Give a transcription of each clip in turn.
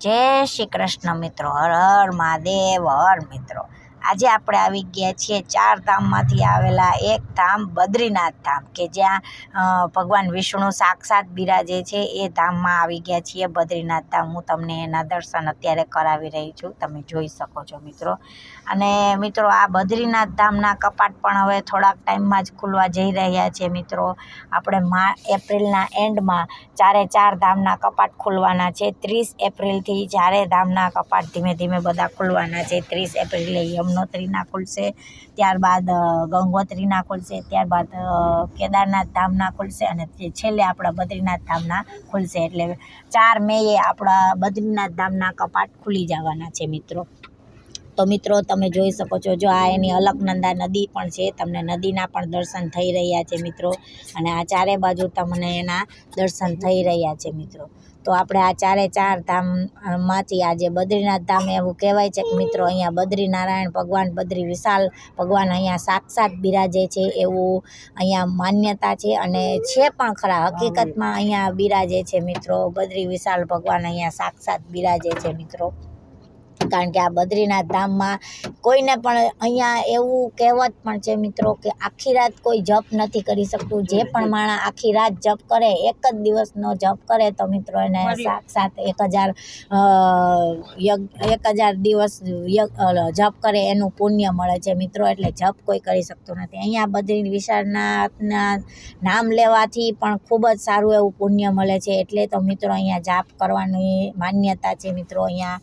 જય શ્રી કૃષ્ણ મિત્રો, હર હર મહાદેવ. હર મિત્રો, આજે આપણે આવી ગયા છીએ ચાર ધામમાંથી આવેલા એક ધામ બદ્રીનાથ ધામ, કે જ્યાં ભગવાન વિષ્ણુ સાક્ષાત બિરાજે છે. એ ધામમાં આવી ગયા છીએ, બદ્રીનાથ ધામ. હું તમને એના દર્શન અત્યારે કરાવી રહી છું, તમે જોઈ શકો છો મિત્રો. અને મિત્રો, આ બદ્રીનાથ ધામના કપાટ પણ હવે થોડાક ટાઈમમાં જ ખુલવા જઈ રહ્યા છે મિત્રો. આપણે એપ્રિલના એન્ડમાં ચારે ચાર ધામના કપાટ ખુલવાના છે. 30 એપ્રિલથી ચારે ધામના કપાટ ધીમે ધીમે બધા ખુલવાના છે. 30 એપ્રિલે યમનોત્રીના ખુલશે, ત્યારબાદ ગંગોત્રીના ખુલશે, ત્યારબાદ કેદારનાથ ધામના ખુલશે, અને છેલ્લે આપણા બદ્રીનાથ ધામના ખુલશે. એટલે 4 મેએ આપણા બદ્રીનાથ ધામના કપાટ ખુલી જવાના છે મિત્રો. તો મિત્રો, તમે જોઈ શકો છો, જો આ એની અલકનંદા નદી પણ છે. તમને નદીના પણ દર્શન થઈ રહ્યા છે મિત્રો. અને આ ચારે બાજુ તમને એના દર્શન થઈ રહ્યા છે મિત્રો. તો આપણે આ ચારે ચાર ધામમાંથી આજે બદ્રીનાથ ધામ, એવું કહેવાય છે કે મિત્રો, અહીંયા બદ્રીનારાયણ ભગવાન, બદ્રી વિશાલ ભગવાન અહીંયા સાક્ષાત બિરાજે છે, એવું અહીંયા માન્યતા છે. અને છે પણ ખરા, હકીકતમાં અહીંયા બિરાજે છે મિત્રો. બદ્રી વિશાલ ભગવાન અહીંયા સાક્ષાત બિરાજે છે મિત્રો. કારણ કે આ બદ્રીનાથ ધામમાં કોઈને પણ અહીંયા એવું કહેવત પણ છે મિત્રો, કે આખી રાત કોઈ જપ નથી કરી શકતું. જે પણ માણસ આખી રાત જપ કરે, એક જ દિવસનો જપ કરે, તો મિત્રો એને સાક્ષાત 1000 દિવસ જપ કરે એનું પુણ્ય મળે છે મિત્રો. એટલે જપ કોઈ કરી શકતું નથી. અહીંયા બદ્રી વિશાળનાથના નામ લેવાથી પણ ખૂબ જ સારું એવું પુણ્ય મળે છે. એટલે તો મિત્રો, અહીંયા જાપ કરવાની માન્યતા છે મિત્રો. અહીંયા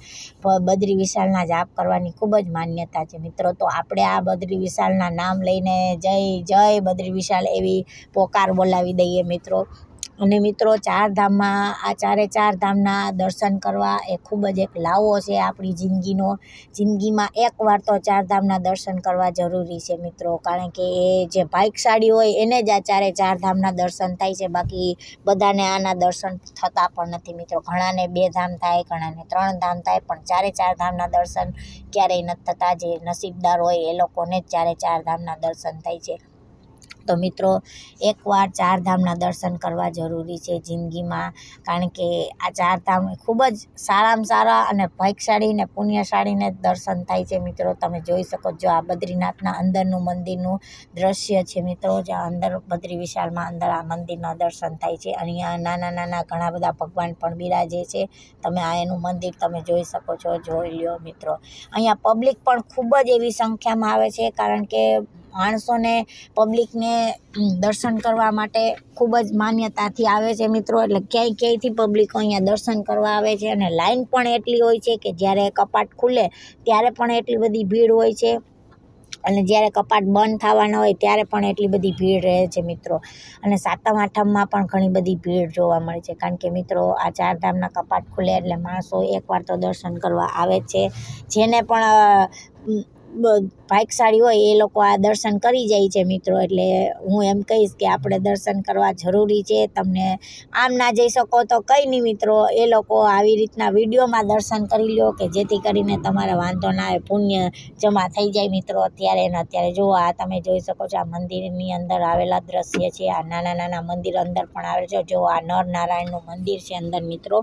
બદ્રી વિશાલના જાપ કરવાની ખૂબ જ માન્યતા છે મિત્રો. તો આપણે આ બદ્રી વિશાલના નામ લઈને જય જય બદ્રી વિશાલ એવી પોકાર બોલાવી દઈએ મિત્રો. અને મિત્રો, ચાર ધામમાં આ ચારે ચાર ધામના દર્શન કરવા એ ખૂબ જ એક લાવો છે આપણી જિંદગીમાં એકવાર તો ચાર ધામના દર્શન કરવા જરૂરી છે મિત્રો. કારણ કે એ જે ભાગ્યશાળી હોય એને જ આ ચારે ચાર ધામના દર્શન થાય છે. બાકી બધાને આના દર્શન થતા પણ નથી મિત્રો. ઘણાને 2 ધામ થાય, ઘણાને 3 ધામ થાય, પણ ચારે ચાર ધામના દર્શન ક્યારેય નથી થતા. જે નસીબદાર હોય એ લોકોને જ ચારે ચાર ધામના દર્શન થાય છે. તો મિત્રો, એકવાર ચાર ધામના દર્શન કરવા જરૂરી છે જિંદગીમાં. કારણ કે આ ચાર ધામ ખૂબ જ સારામાં સારા અને ભાગ્યશાળી ને પુણ્યશાળીને દર્શન થાય છે મિત્રો. તમે જોઈ શકો છો, આ બદ્રીનાથના અંદરનું મંદિરનું દ્રશ્ય છે મિત્રો. જ્યાં અંદર બદ્રી વિશાલમાં અંદર આ મંદિરના દર્શન થાય છે. અને અહીંયા નાના નાના ઘણા બધા ભગવાન પણ બિરાજે છે. તમે આ એનું મંદિર તમે જોઈ શકો છો, જોઈ લ્યો મિત્રો. અહીંયા પબ્લિક પણ ખૂબ જ એવી સંખ્યામાં આવે છે. કારણ કે માણસોને, પબ્લિકને દર્શન કરવા માટે ખૂબ જ માન્યતાથી આવે છે મિત્રો. એટલે ક્યાંયથી પબ્લિકો અહીંયા દર્શન કરવા આવે છે. અને લાઈન પણ એટલી હોય છે કે જ્યારે કપાટ ખુલે ત્યારે પણ એટલી બધી ભીડ હોય છે, અને જ્યારે કપાટ બંધ થવાના હોય ત્યારે પણ એટલી બધી ભીડ રહે છે મિત્રો. અને સાતમ આઠમમાં પણ ઘણી બધી ભીડ જોવા મળે છે. કારણ કે મિત્રો, આ ચાર ધામના કપાટ ખુલે એટલે માણસો એકવાર તો દર્શન કરવા આવે છે. જેને પણ ભાગ્યશાળી હોય એ લોકો આ દર્શન કરી જાય છે મિત્રો. એટલે હું એમ કહીશ કે આપણે દર્શન કરવા જરૂરી છે. તમને આમ ના જઈ શકો તો કંઈ નહીં મિત્રો, એ લોકો આવી રીતના વિડીયોમાં દર્શન કરી લો, કે જેથી કરીને તમારે વાંધો ના આવે, પુણ્ય જમા થઈ જાય મિત્રો. અત્યારે ને અત્યારે જુઓ, આ તમે જોઈ શકો છો, આ મંદિરની અંદર આવેલા દ્રશ્ય છે. આ નાના નાના મંદિર અંદર પણ આવે છે. જો આ નર નારાયણનું મંદિર છે અંદર મિત્રો.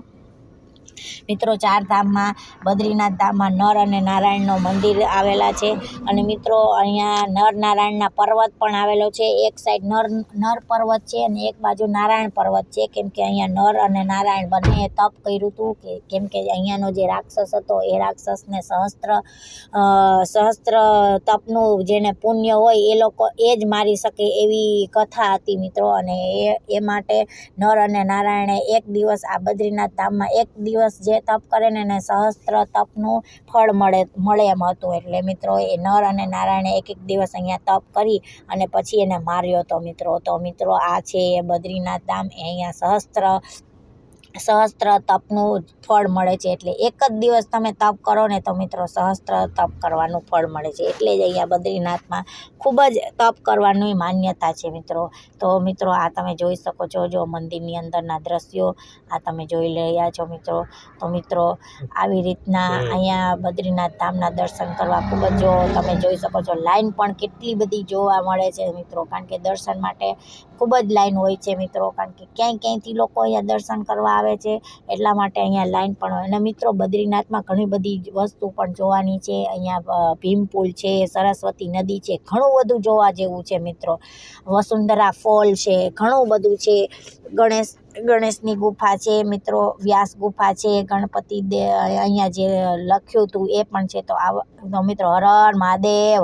ચાર ધામમાં બદ્રીનાથ ધામમાં નર અને નારાયણનો મંદિર આવેલા છે. અને મિત્રો, અહીંયા નર નારાયણના પર્વત પણ આવેલો છે. એક સાઈડ નર પર્વત છે અને એક બાજુ નારાયણ પર્વત છે. કેમ કે અહીંયા નર અને નારાયણ બંને તપ કર્યું હતું. કેમ કે અહીંયાનો જે રાક્ષસ હતો એ રાક્ષસને સહસ્ત્ર તપનું જેને પુણ્ય હોય એ લોકો એ જ મારી શકે એવી કથા હતી મિત્રો. અને એ માટે નર અને નારાયણે એક દિવસ આ બદ્રીનાથ ધામમાં એક દિવસ જે તપ કરે ને એને સહસ્ત્ર તપનું ફળ મળે એમ હતું. એટલે મિત્રો, એ નર અને નારાયણે એક દિવસ અહીંયા તપ કરી અને પછી એને માર્યો હતો મિત્રો. તો મિત્રો, આ છે એ બદ્રીનાથ ધામ. અહીંયા સહસ્ત્ર તપનું ફળ મળે છે. એટલે એક જ દિવસ તમે તપ કરો ને તો મિત્રો સહસ્ત્ર તપ કરવાનું ફળ મળે છે. એટલે જ અહીંયા બદ્રીનાથમાં ખૂબ જ તપ કરવાની માન્યતા છે મિત્રો. તો મિત્રો, આ તમે જોઈ શકો છો, જો મંદિરની અંદરના દ્રશ્યો આ તમે જોઈ રહ્યા છો મિત્રો. તો મિત્રો, આવી રીતના અહીંયા બદ્રીનાથ ધામના દર્શન કરવા ખૂબ જ, જો તમે જોઈ શકો છો, લાઈન પણ કેટલી બધી જોવા મળે છે મિત્રો. કારણ કે દર્શન માટે ખૂબ જ લાઈન હોય છે મિત્રો, કારણ કે ક્યાંયથી લોકો અહીંયા દર્શન કરવા આવે છે, એટલા માટે અહીંયા લાઈન પણ હોય. અને મિત્રો બદ્રીનાથમાં ઘણી બધી વસ્તુ પણ જોવાની છે. અહીંયા ભીમપુલ છે, સરસ્વતી નદી છે, ઘણું બધું જોવા જેવું છે મિત્રો. વસુંધરા ફોલ છે, ઘણું બધું છે. ગણેશની ગુફા છે મિત્રો, વ્યાસ ગુફા છે, ગણપતિ અહીંયા જે લખ્યું હતું એ પણ છે. તો મિત્રો હર હર મહાદેવ.